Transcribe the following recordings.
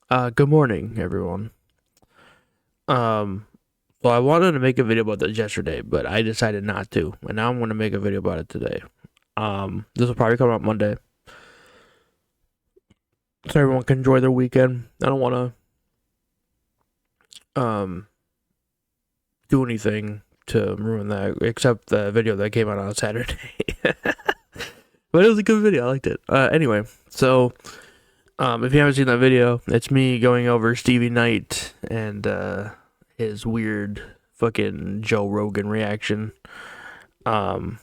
Good morning, everyone. Um, well, I wanted to make a video about this yesterday, but I decided not to, and now I'm going to make a video about it today. This will probably come out Monday, so everyone can enjoy their weekend. I don't want to do anything to ruin that, except the video that came out on Saturday. But it was a good video. I liked it. Anyway, so if you haven't seen that video, it's me going over Stevie Knight and his weird fucking Joe Rogan reaction. Um,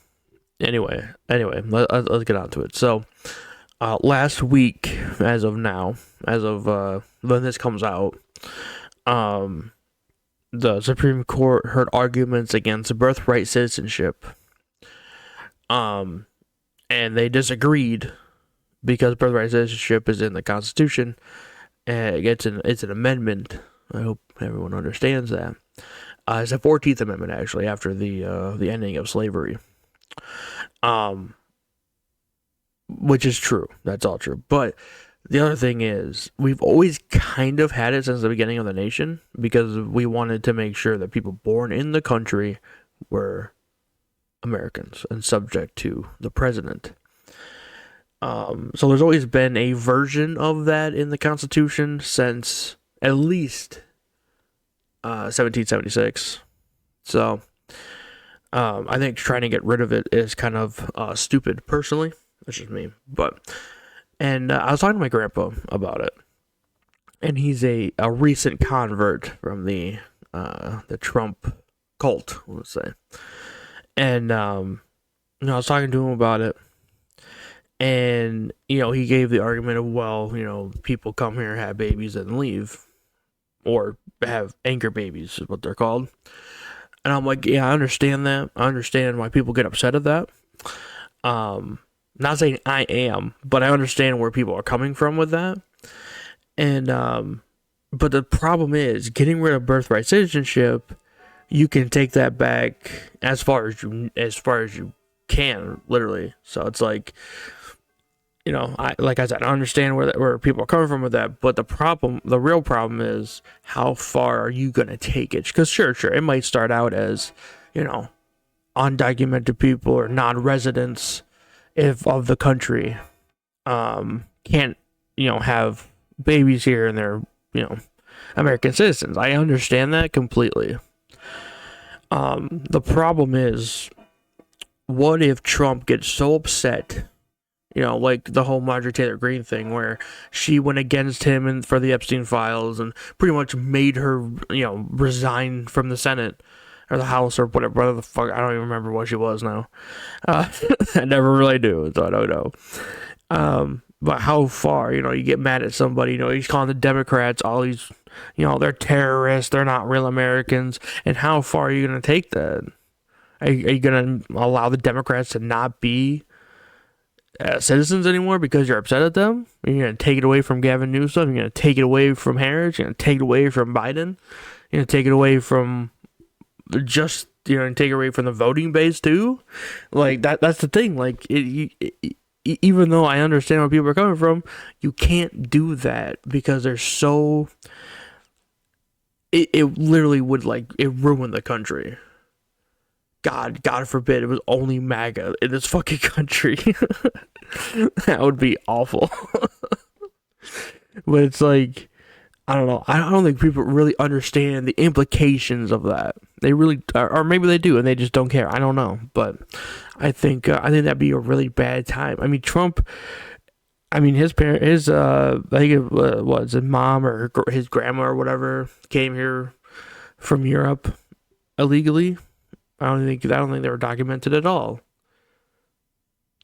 let's get on to it. So, last week, as of now, as of when this comes out, um, the Supreme Court heard arguments against birthright citizenship. Um, and they disagreed because birthright citizenship is in the Constitution, and it's an amendment. I hope everyone understands that. It's the 14th Amendment, actually, after the ending of slavery. Um, which is true. That's all true. But the other thing is, we've always kind of had it since the beginning of the nation because we wanted to make sure that people born in the country were Americans and subject to the president. So there's always been a version of that in the Constitution since at least 1776. So I think trying to get rid of it is kind of stupid, personally. That's just me. And I was talking to my grandpa about it, and he's a recent convert from the Trump cult, let's say. And I was talking to him about it, and he gave the argument of, well, people come here, have babies, and leave, or have anchor babies is what they're called. And I'm like, yeah, I understand that. I understand why people get upset at that. Not saying I am, but I understand where people are coming from with that. And but the problem is getting rid of birthright citizenship. You can take that back as far as you can, literally. So it's like, like I said, I understand where people are coming from with that, but the real problem is how far are you gonna take it? Because sure, it might start out as, undocumented people or non-residents of the country, can't have babies here and they're American citizens. I understand that completely. The problem is, what if Trump gets so upset, like the whole Marjorie Taylor Greene thing, where she went against him and for the Epstein files and pretty much made her, resign from the Senate or the House or whatever the fuck. I don't even remember what she was now. I never really do, so I don't know. But how far, you get mad at somebody, he's calling the Democrats all these, they're terrorists, they're not real Americans, and how far are you going to take that? Are you going to allow the Democrats to not be citizens anymore because you're upset at them? Are you going to take it away from Gavin Newsom? You're going to take it away from Harris? You're going to take it away from Biden? You're going to take it away from just, and take it away from the voting base too? Like, that's the thing. Like, even though I understand where people are coming from, you can't do that because they're so. It literally would it ruin the country. God forbid it was only MAGA in this fucking country. That would be awful. But it's like, I don't know. I don't think people really understand the implications of that. They really, or maybe they do, and they just don't care. I don't know, but I think that'd be a really bad time. I mean, Trump. I mean, his parent, I think it was his mom or his grandma or whatever came here from Europe illegally. I don't think they were documented at all.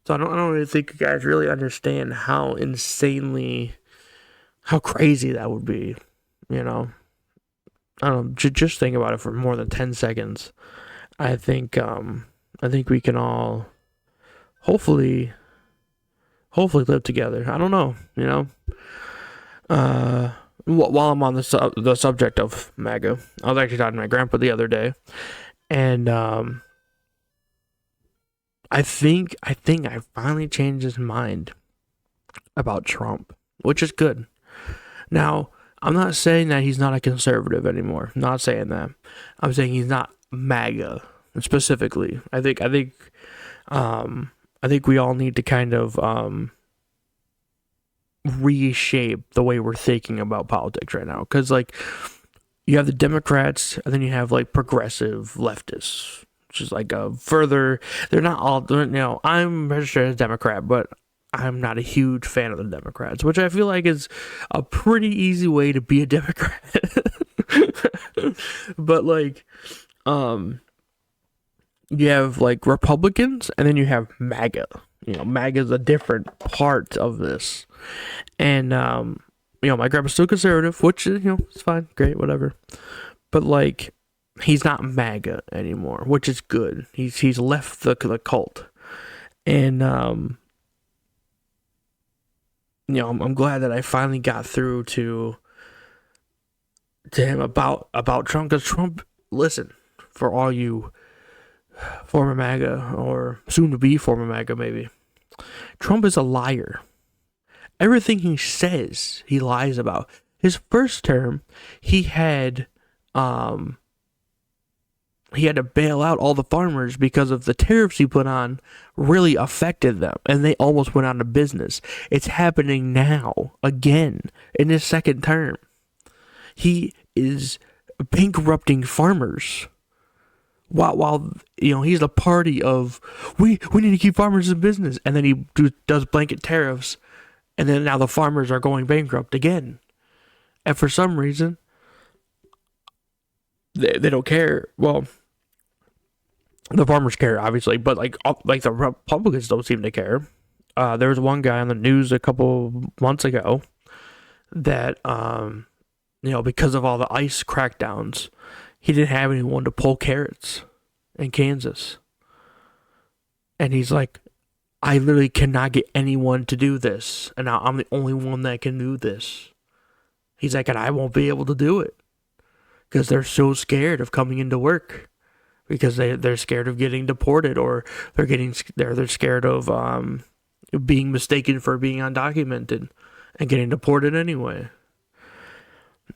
So I don't really think you guys really understand how crazy that would be. I don't know. Just think about it for more than 10 seconds. I think we can all hopefully live together. I don't know. While I'm on the subject of MAGA, I was actually talking to my grandpa the other day, and I think I finally changed his mind about Trump, which is good. Now, I'm not saying that he's not a conservative anymore. I'm not saying that. I'm saying he's not MAGA specifically. I think we all need to kind of reshape the way we're thinking about politics right now. Because like you have the Democrats, and then you have like progressive leftists, which is like a further. They're not all. I'm registered as a Democrat, but I'm not a huge fan of the Democrats, which I feel like is a pretty easy way to be a Democrat. But like, you have like Republicans, and then you have MAGA. MAGA is a different part of this, and my grandpa's still conservative, which it's fine, great, whatever. But like, he's not MAGA anymore, which is good. He's left the cult, and I'm glad that I finally got through to him about Trump, because Trump, listen, for all you former MAGA or soon to be former MAGA, maybe, Trump is a liar. Everything he says, he lies about. His first term, he had to bail out all the farmers because of the tariffs he put on really affected them, and they almost went out of business. It's happening now again in his second term. He is bankrupting farmers. While he's the party of we need to keep farmers in business, and then he does blanket tariffs, and then now the farmers are going bankrupt again, and for some reason they don't care. Well, the farmers care, obviously, but like the Republicans don't seem to care. There was one guy on the news a couple months ago that because of all the ICE crackdowns, he didn't have anyone to pull carrots in Kansas. And he's like, I literally cannot get anyone to do this. And now I'm the only one that can do this. He's like, and I won't be able to do it. Because they're so scared of coming into work. Because they're scared of getting deported, or they're scared of being mistaken for being undocumented and getting deported anyway.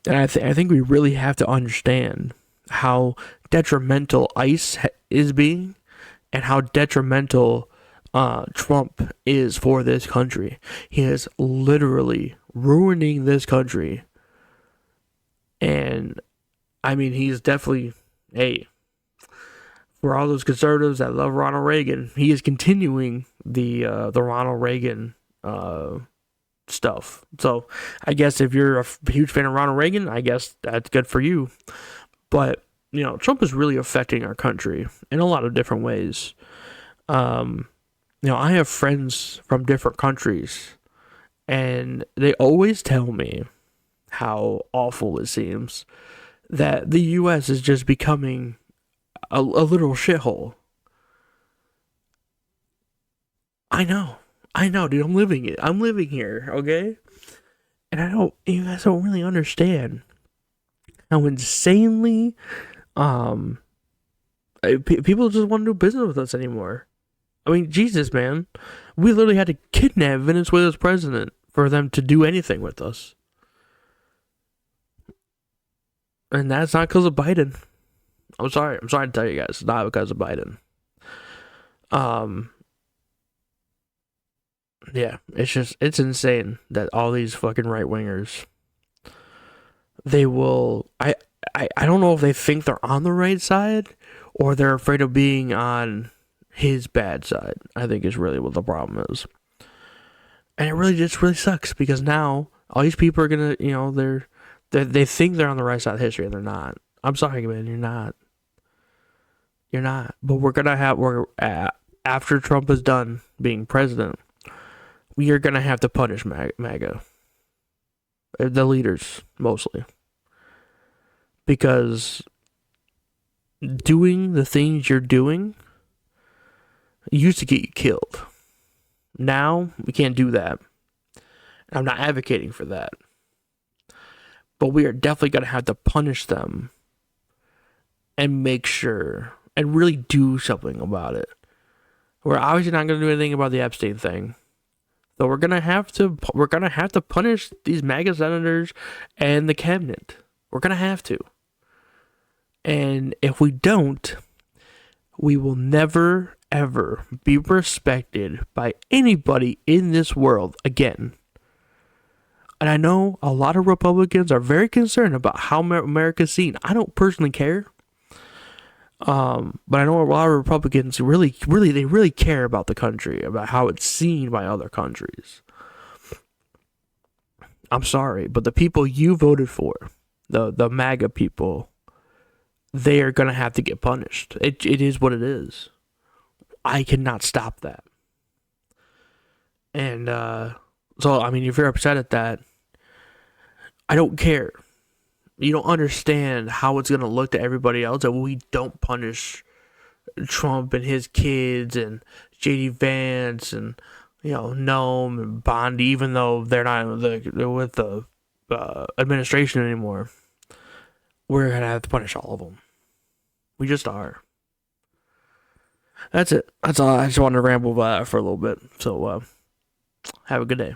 And I think we really have to understand how detrimental ICE is being, and how detrimental Trump is for this country. He is literally ruining this country. And I mean, he's definitely, for all those conservatives that love Ronald Reagan, he is continuing the Ronald Reagan stuff. So I guess if you're a huge fan of Ronald Reagan, I guess that's good for you. But Trump is really affecting our country in a lot of different ways. I have friends from different countries, and they always tell me how awful it seems that the U.S. is just becoming a literal shithole. I know, dude. I'm living it. I'm living here, okay? And you guys don't really understand how insanely, people just want to do business with us anymore. I mean, Jesus, man. We literally had to kidnap Venezuela's president for them to do anything with us. And that's not because of Biden. I'm sorry to tell you guys, it's not because of Biden. Yeah, it's insane that all these fucking right wingers, they will, I don't know if they think they're on the right side, or they're afraid of being on his bad side, I think is really what the problem is. And it really sucks, because now all these people are gonna, they think they're on the right side of history, and they're not. I'm sorry, man, you're not. You're not. But after Trump is done being president, we are gonna have to punish MAGA, the leaders mostly, because doing the things you're doing used to get you killed. Now we can't do that. I'm not advocating for that, but we are definitely gonna have to punish them and make sure and really do something about it. We're obviously not gonna do anything about the Epstein thing. So we're gonna have to punish these MAGA senators and the cabinet. We're gonna have to. And if we don't, we will never ever be respected by anybody in this world again. And I know a lot of Republicans are very concerned about how America's seen. I don't personally care. But I know a lot of Republicans really care about the country, about how it's seen by other countries. I'm sorry, but the people you voted for, the MAGA people, they are gonna have to get punished. It is what it is. I cannot stop that. And so, I mean, if you're upset at that, I don't care. You don't understand how it's going to look to everybody else that we don't punish Trump and his kids and J.D. Vance and, Noam and Bondi, even though they're not with the administration anymore. We're going to have to punish all of them. We just are. That's it. That's all. I just wanted to ramble about that for a little bit. So, have a good day.